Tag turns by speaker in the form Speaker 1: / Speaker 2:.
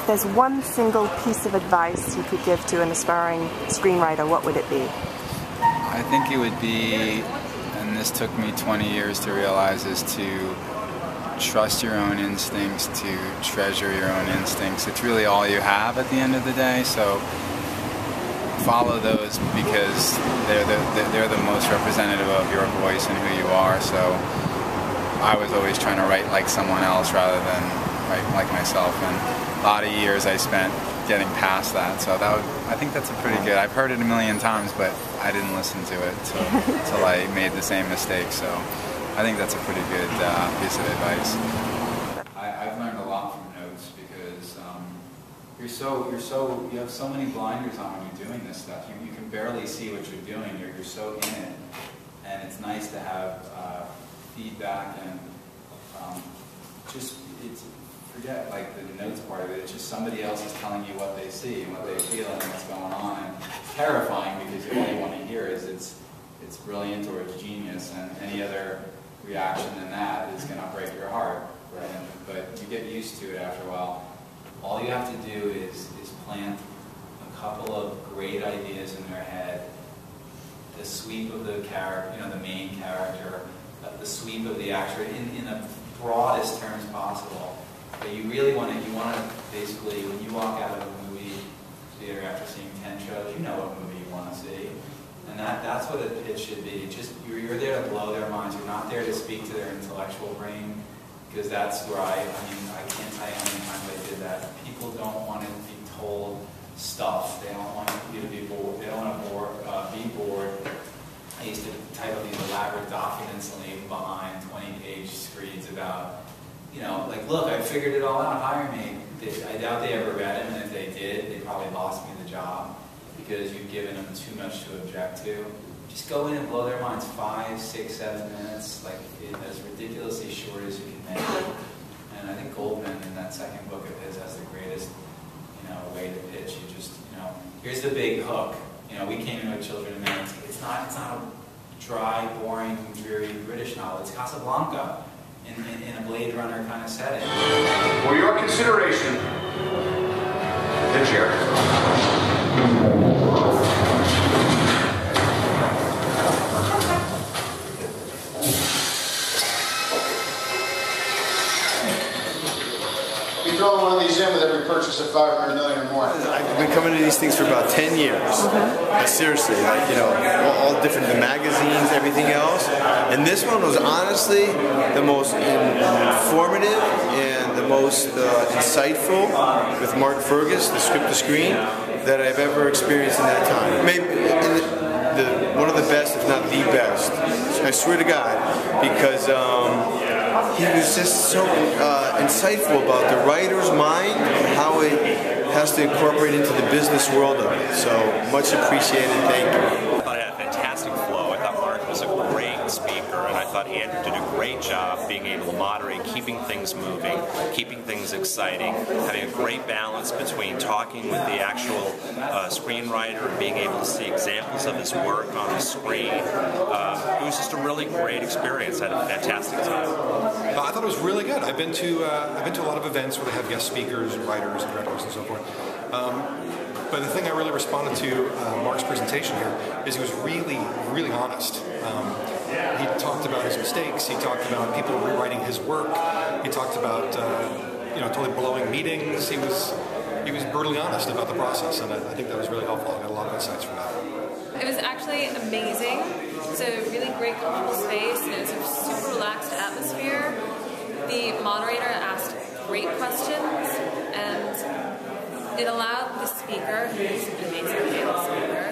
Speaker 1: If there's one single piece of advice you could give to an aspiring screenwriter, what would it be?
Speaker 2: I think it would be, and this took me 20 years to realize, is to trust your own instincts, to treasure your own instincts. It's really all you have at the end of the day, so follow those because they're the most representative of your voice and who you are. So I was always trying to write like someone else rather than write like myself, and a lot of years I spent getting past that. So I think that's a pretty good. I've heard it a million times, but I didn't listen to it until I made the same mistake. So I think that's a pretty good piece of advice. I've learned a lot from notes because you have so many blinders on when you're doing this stuff. You can barely see what you're doing. You're so in it, and it's nice to have feedback and forget like the notes part of it. It's just somebody else is telling you what they see and what they feel and what's going on. And it's terrifying because all you want to hear is it's brilliant or it's genius, and any other reaction than that is going to break your heart. Right? But you get used to it after a while. All you have to do is plant a couple of great ideas in their head. The sweep of the character, the main character, the sweep of the actor in the broadest terms possible. But you really want to basically, when you walk out of a movie theater after seeing 10 shows, you know what movie you want to see. And that's what a pitch should be. You're there to blow their minds. You're not there to speak to their intellectual brain, because that's where I can't tell you how many times I did that. People don't want to be told stuff. They don't want you to be bored. They don't want to be bored. I used to type up these elaborate documents and leave behind 20-page screeds about, like, look, I figured it all out, hire me. I doubt they ever read them, and if they did, they probably lost me the job because you've given them too much to object to. Just go in and blow their minds 5, 6, 7 minutes, like as ridiculously short as you can make it. And I think Goldman in that second book of his has the greatest, way to pitch. You just, here's the big hook. We came in with Children of Men. It's not a dry, boring, dreary British novel. It's Casablanca in a Blade Runner kind of setting.
Speaker 3: For your consideration, the chair.
Speaker 4: You throw one of these in with every purchase of $500 million or more.
Speaker 5: I've been coming to these things for about 10 years. Seriously, all different, the magazines, everything else. And this one was honestly the most informative and the most insightful with Mark Fergus, the script to screen, that I've ever experienced in that time. Maybe one of the best, if not the best. I swear to God, because he was just so insightful about the writer's mind and how it has to incorporate into the business world of it. So much appreciated. Thank you.
Speaker 6: I thought it had a fantastic flow. I thought Mark was a great speaker, and I thought Andrew did a great job being able to moderate, keeping things moving, keeping things exciting, having a great balance between talking with the actual screenwriter and being able to see examples of his work on the screen. It was just a really great experience. I had a fantastic time.
Speaker 7: I thought it was really good. I've been to a lot of events where they have guest speakers and writers and directors and so forth. But the thing I really responded to Mark's presentation here is he was really, really honest. He talked about his mistakes. He talked about people rewriting his work. He talked about totally blowing meetings. He was brutally honest about the process, and I think that was really helpful. I got a lot of insights from that.
Speaker 8: It was actually amazing. It's a really great, comfortable space, and it's a super relaxed atmosphere. The moderator asked great questions, and it allowed the speaker, who's an amazing speaker,